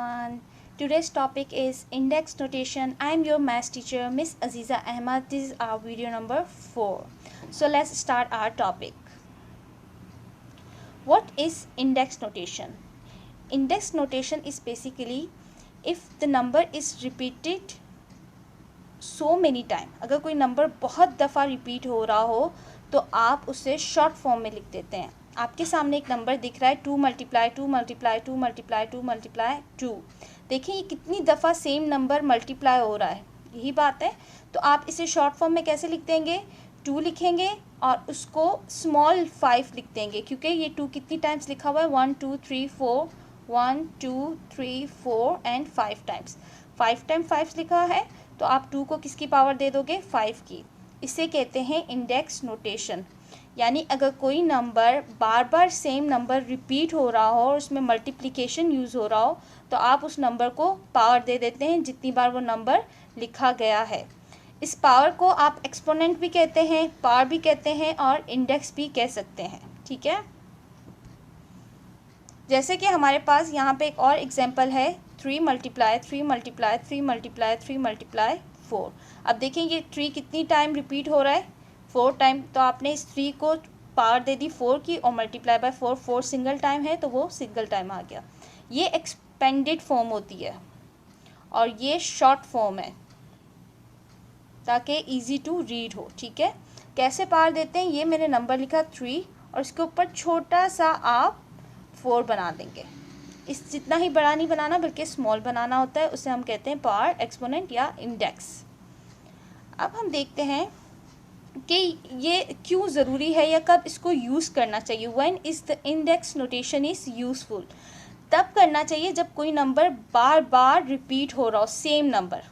everyone. Today's topic is index notation. I am your math teacher, Miss Aziza Ahmad. This is our video number 4. So let's start our topic. What is index notation? Index notation is basically if the number is repeated so many time. अगर कोई number बहुत दफ़ा repeat हो रहा हो तो आप उसे शॉर्ट फॉर्म में लिख देते हैं. आपके सामने एक नंबर दिख रहा है 2 मल्टीप्लाई 2 मल्टीप्लाई 2 मल्टीप्लाई 2 मल्टीप्लाई 2. देखिए ये कितनी दफ़ा सेम नंबर मल्टीप्लाई हो रहा है, यही बात है. तो आप इसे शॉर्ट फॉर्म में कैसे लिख देंगे? 2 लिखेंगे और उसको स्मॉल 5 लिख देंगे, क्योंकि ये 2 कितनी टाइम्स लिखा हुआ है? 1 2 3 4 1 2 3 4 एंड 5 टाइम्स. 5 टाइम 5 लिखा है तो आप 2 को किसकी पावर दे दोगे? 5 की. इसे कहते हैं इंडेक्स नोटेशन. यानी अगर कोई नंबर बार बार सेम नंबर रिपीट हो रहा हो और उसमें मल्टीप्लिकेशन यूज़ हो रहा हो तो आप उस नंबर को पावर दे देते हैं जितनी बार वो नंबर लिखा गया है. इस पावर को आप एक्सपोनेंट भी कहते हैं, पावर भी कहते हैं और इंडेक्स भी कह सकते हैं. ठीक है, जैसे कि हमारे पास यहाँ पे एक और एग्जांपल है 3 मल्टीप्लाई 3 मल्टीप्लाई 3 मल्टीप्लाई 3 मल्टीप्लाई 4. अब देखें ये 3 कितनी टाइम रिपीट हो रहा है? 4 टाइम. तो आपने इस 3 को पावर दे दी 4 की और मल्टीप्लाई बाय 4. 4 सिंगल टाइम है तो वो सिंगल टाइम आ गया. ये एक्सपेंडेड फॉर्म होती है और ये शॉर्ट फॉर्म है ताकि इजी टू रीड हो. ठीक है, कैसे पावर देते हैं? ये मैंने नंबर लिखा 3 और इसके ऊपर छोटा सा आप 4 बना देंगे. इस जितना ही बड़ा नहीं बनाना बल्कि स्मॉल बनाना होता है, उसे हम कहते हैं पावर, एक्सपोनेंट या इंडेक्स. अब हम देखते हैं कि ये क्यों ज़रूरी है या कब इसको यूज़ करना चाहिए. When is the index notation is useful? तब करना चाहिए जब कोई नंबर बार बार रिपीट हो रहा हो, सेम नंबर.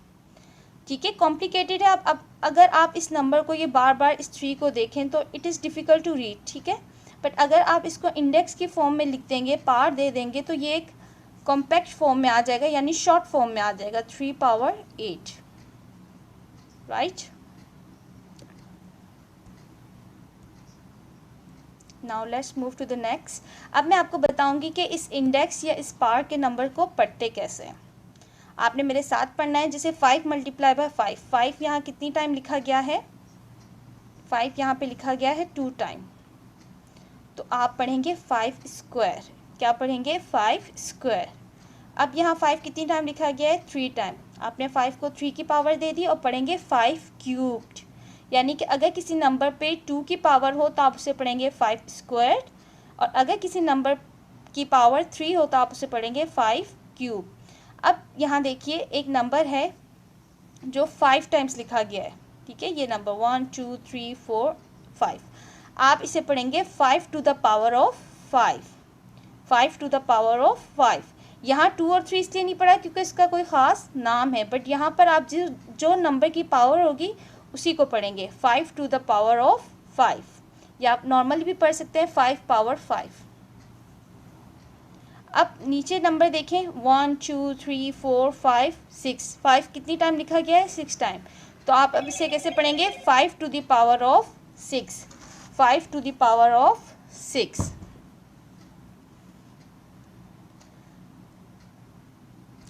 ठीक है, कॉम्प्लिकेटेड है. अब अगर आप इस नंबर को ये बार बार इस 3 को देखें तो it is difficult to read. ठीक है, बट अगर आप इसको इंडेक्स की फॉर्म में लिख देंगे, पावर दे देंगे तो ये एक कॉम्पैक्ट फॉर्म में आ जाएगा, यानी शॉर्ट फॉर्म में आ जाएगा 3 power 8. Right, now let's move to the next. अब मैं आपको बताऊंगी कि इस इंडेक्स या इस पावर के नंबर को पढ़ते कैसे हैं. आपने मेरे साथ पढ़ना है. जैसे 5 मल्टीप्लाई बाय 5. 5 यहाँ कितनी टाइम लिखा गया है? 5 यहाँ पे लिखा गया है 2 टाइम. तो आप पढ़ेंगे 5 स्क्वायर. क्या पढ़ेंगे? 5 स्क्वायर. अब यहाँ 5 कितनी टाइम लिखा गया है? 3 टाइम. आपने 5 को 3 की पावर दे दी और पढ़ेंगे 5 क्यूब्ड. यानी कि अगर किसी नंबर पे 2 की पावर हो तो आप उसे पढ़ेंगे 5 स्क्वायर, और अगर किसी नंबर की पावर 3 हो तो आप उसे पढ़ेंगे 5 क्यूब. अब यहाँ देखिए एक नंबर है जो 5 टाइम्स लिखा गया है. ठीक है, ये नंबर 1 2 3 4 5. आप इसे पढ़ेंगे 5 to the power of 5. 5 to the power of 5. यहाँ 2 और 3 इसलिए नहीं पढ़ा क्योंकि इसका कोई ख़ास नाम है, बट यहाँ पर आप जो नंबर की पावर होगी उसी को पढ़ेंगे 5 टू द पावर ऑफ 5. या आप नॉर्मली भी पढ़ सकते हैं 5 पावर 5. अब नीचे नंबर देखें 1 2 3 4 5 6. 5 कितनी टाइम लिखा गया है? 6 टाइम. तो आप अब इसे कैसे पढ़ेंगे? 5 to the power of 6. 5 to the power of 6.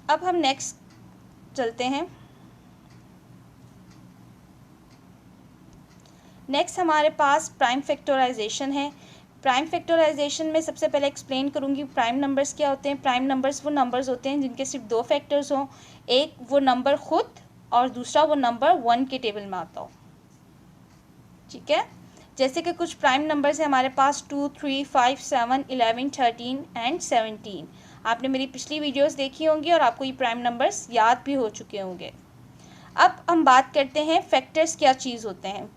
अब हम नेक्स्ट चलते हैं. नेक्स्ट हमारे पास प्राइम फैक्टराइजेशन है. प्राइम फैक्टराइजेशन में सबसे पहले एक्सप्लेन करूंगी प्राइम नंबर्स क्या होते हैं. प्राइम नंबर्स वो नंबर्स होते हैं जिनके सिर्फ 2 फैक्टर्स हों. एक वो नंबर खुद और दूसरा वो नंबर 1 के टेबल में आता हो. ठीक है, जैसे कि कुछ प्राइम नंबर्स हैं हमारे पास 2 3 5 7 11 13 एंड 17. आपने मेरी पिछली वीडियोस देखी होंगी और आपको ये प्राइम नंबर्स याद भी हो चुके होंगे. अब हम बात करते हैं फैक्टर्स क्या चीज़ होते हैं.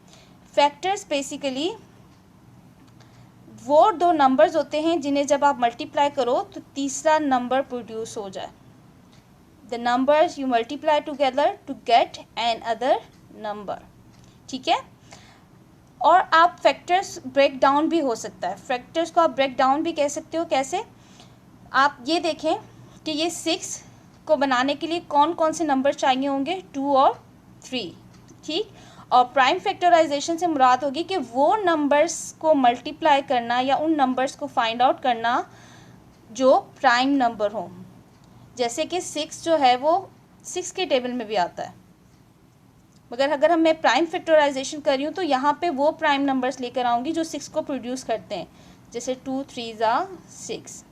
फैक्टर्स बेसिकली वो 2 नंबर्स होते हैं जिन्हें जब आप मल्टीप्लाई करो तो तीसरा नंबर प्रोड्यूस हो जाए. The numbers you multiply together to get another number. ठीक है, और आप फैक्टर्स ब्रेक डाउन भी हो सकता है. फैक्टर्स को आप ब्रेक डाउन भी कह सकते हो. कैसे? आप ये देखें कि ये 6 को बनाने के लिए कौन कौन से नंबर चाहिए होंगे? 2 और 3. ठीक, और प्राइम फैक्टराइजेशन से मुराद होगी कि वो नंबर्स को मल्टीप्लाई करना या उन नंबर्स को फाइंड आउट करना जो प्राइम नंबर हों. जैसे कि 6 जो है वो 6 के टेबल में भी आता है, मगर अगर मैं प्राइम फैक्टराइजेशन कर रही हूँ तो यहाँ पे वो प्राइम नंबर्स लेकर आऊँगी जो 6 को प्रोड्यूस करते हैं, जैसे 2 3 6।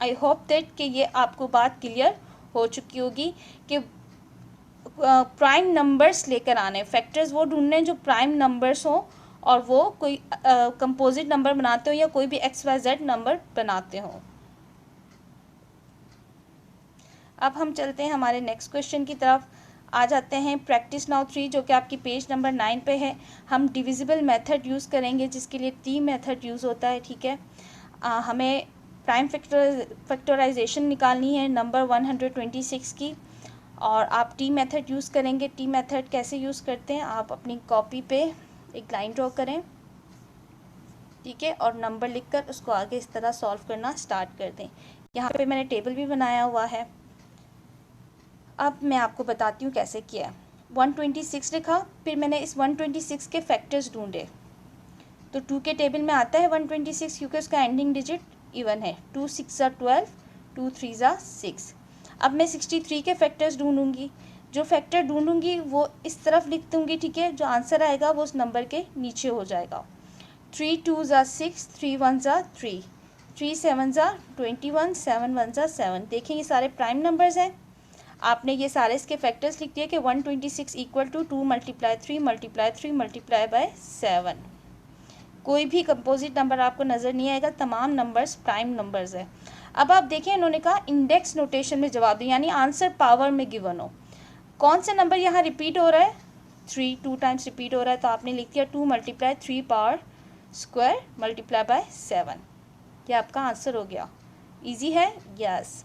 आई होप दैट कि ये आपको बात क्लियर हो चुकी होगी कि प्राइम नंबर्स लेकर आने, फैक्टर्स वो ढूंढने जो प्राइम नंबर्स हों और वो कोई कंपोजिट नंबर बनाते हो या कोई भी XYZ नंबर बनाते हो। अब हम चलते हैं हमारे नेक्स्ट क्वेश्चन की तरफ। आ जाते हैं प्रैक्टिस नाउ 3 जो कि आपकी पेज नंबर 9 पे है। हम डिविजिबल मेथड यूज़ करेंगे जिसके लिए टी मेथड यूज़ होता है, ठीक है। हमें प्राइम फैक्टराइजेशन निकालनी है नंबर 126 की, और आप टी मेथड यूज़ करेंगे। टी मेथड कैसे यूज़ करते हैं, आप अपनी कॉपी पे एक लाइन ड्रॉ करें, ठीक है, और नंबर लिखकर उसको आगे इस तरह सॉल्व करना स्टार्ट कर दें। यहाँ पे मैंने टेबल भी बनाया हुआ है। अब मैं आपको बताती हूँ कैसे किया है। 126 लिखा, फिर मैंने इस 126 के फैक्टर्स ढूंढे, तो 2 के टेबल में आता है 126 क्योंकि उसका एंडिंग डिजिट इवन है। 2 6 12, 2 3 6। अब मैं 63 के फैक्टर्स ढूंढूंगी। जो फैक्टर ढूंढूंगी वो इस तरफ लिख दूंगी, ठीक है। जो आंसर आएगा वो उस नंबर के नीचे हो जाएगा। 3 2 6, 3 1 3, 3 7 21, 7 1 7। देखें ये सारे प्राइम नंबर्स हैं। आपने ये सारे इसके फैक्टर्स लिख दिए कि 126 इक्वल टू 2 × 3 × 3 मल्टीप्लाई बाय 7। कोई भी कंपोजिट नंबर आपको नज़र नहीं आएगा, तमाम नंबर्स प्राइम नंबर्स है। अब आप देखें इन्होंने कहा इंडेक्स नोटेशन में जवाब दें, यानी आंसर पावर में गिवन हो। कौन सा नंबर यहाँ रिपीट हो रहा है, 3 2 टाइम्स रिपीट हो रहा है, तो आपने लिख दिया 2 × 3 पावर स्क्वायर मल्टीप्लाई बाय 7। ये आपका आंसर हो गया। इजी है, यस।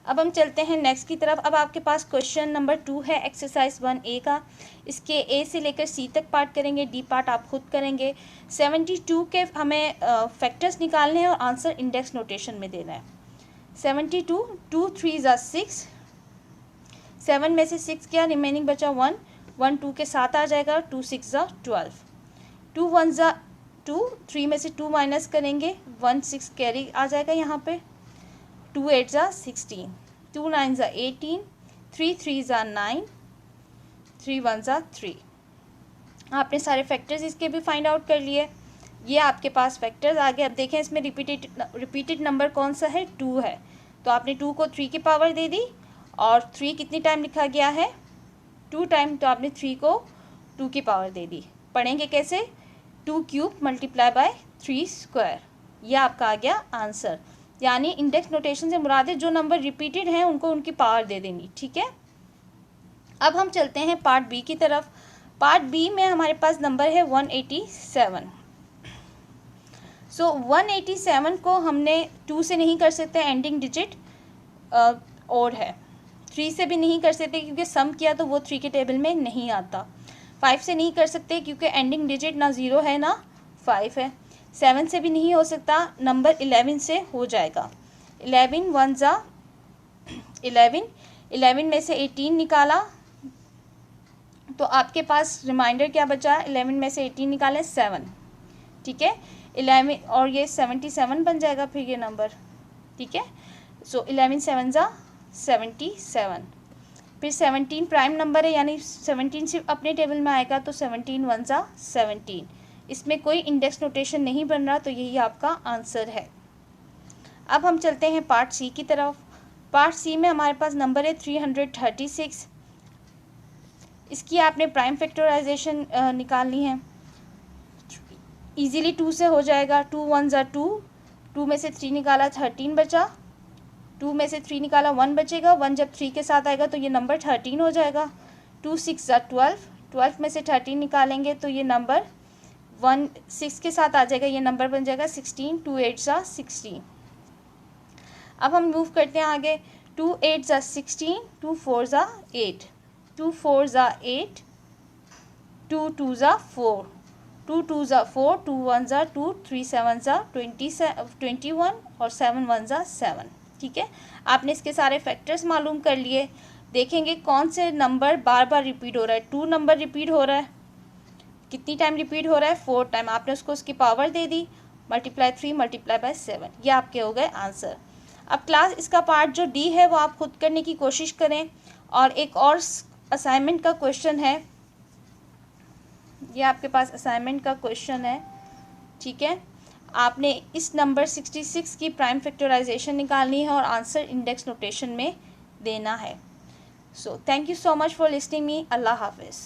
अब हम चलते हैं नेक्स्ट की तरफ। अब आपके पास क्वेश्चन नंबर 2 है एक्सरसाइज 1A का। इसके ए से लेकर सी तक पार्ट करेंगे, डी पार्ट आप खुद करेंगे। 72 के हमें फैक्टर्स निकालने हैं और आंसर इंडेक्स नोटेशन में देना है। 72, 2 3 6, 7 में से 6 क्या, रिमेनिंग बचा 1, 1 2 के साथ आ जाएगा, 2 6 12, 2 1 2, 3 में से 2 माइनस करेंगे, 1 6 कैरी आ जाएगा यहाँ पे, 2 8 16, 2 9 18, 3 3 9, 3 1 3। आपने सारे फैक्टर्स इसके भी फाइंड आउट कर लिए। ये आपके पास फैक्टर्स आ गए। अब देखें इसमें रिपीटेड नंबर कौन सा है, 2 है, तो आपने 2 को 3 की पावर दे दी, और 3 कितनी टाइम लिखा गया है, 2 टाइम, तो आपने 3 को 2 की पावर दे दी। पढ़ेंगे कैसे, 2 क्यूब मल्टीप्लाई बाय 3 स्क्वायर। यह आपका आ गया आंसर। यानी इंडेक्स नोटेशन से मुराद है जो नंबर रिपीटेड हैं उनको उनकी पावर दे देनी, ठीक है। अब हम चलते हैं पार्ट बी की तरफ। पार्ट बी में हमारे पास नंबर है 187। सो 187 को हमने 2 से नहीं कर सकते, एंडिंग डिजिट और है। 3 से भी नहीं कर सकते क्योंकि सम किया तो वो 3 के टेबल में नहीं आता। 5 से नहीं कर सकते क्योंकि एंडिंग डिजिट ना 0 है ना 5 है। 7 से भी नहीं हो सकता, नंबर 11 से हो जाएगा। 11 1 11, 11 में से 18 निकाला तो आपके पास रिमाइंडर क्या बचा, 11 में से 18 निकालें 7, ठीक है। 11 और ये 77 बन जाएगा फिर ये नंबर, ठीक है। सो 11 7 77, फिर 17 प्राइम नंबर है, यानी 17 सिर्फ अपने टेबल में आएगा, तो 17 1 17। इसमें कोई इंडेक्स नोटेशन नहीं बन रहा, तो यही आपका आंसर है। अब हम चलते हैं पार्ट सी की तरफ। पार्ट सी में हमारे पास नंबर है 336। इसकी आपने प्राइम फैक्टराइजेशन निकालनी है। इजीली 2 से हो जाएगा। 2 1 2, 2 में से 3 निकाला 13 बचा, 2 में से 3 निकाला 1 बचेगा, 1 जब 3 के साथ आएगा तो ये नंबर 13 हो जाएगा। 2 6 12, 12 में से 13 निकालेंगे तो ये नंबर 1 6 के साथ आ जाएगा, ये नंबर बन जाएगा 16। 2 8 16। अब हम मूव करते हैं आगे। 2 8 16, 2 4 8, 2 4 8, 2 2 4, 2 2 4, 2 1 2, 3 7 21 और 7 1 7, ठीक है। आपने इसके सारे फैक्टर्स मालूम कर लिए। देखेंगे कौन से नंबर बार बार रिपीट हो रहा है। 2 नंबर रिपीट हो रहा है, कितनी टाइम रिपीट हो रहा है, 4 टाइम। आपने उसको उसकी power they the multiply 3 multiply by 7, ये आपके हो गए आंसर। अब क्लास इसका पार्ट जो डी है वो आप खुद करने की कोशिश करें। और एक और असाइनमेंट का क्वेश्चन है, ये आपके पास असाइनमेंट का क्वेश्चन है, ठीक है। आपने इस नंबर 66 की प्राइम फैक्टराइजेशन निकालनी है और आंसर इंडेक्स नोटेशन में देना है। So thank you so much for listening me. Allah हाफिज़।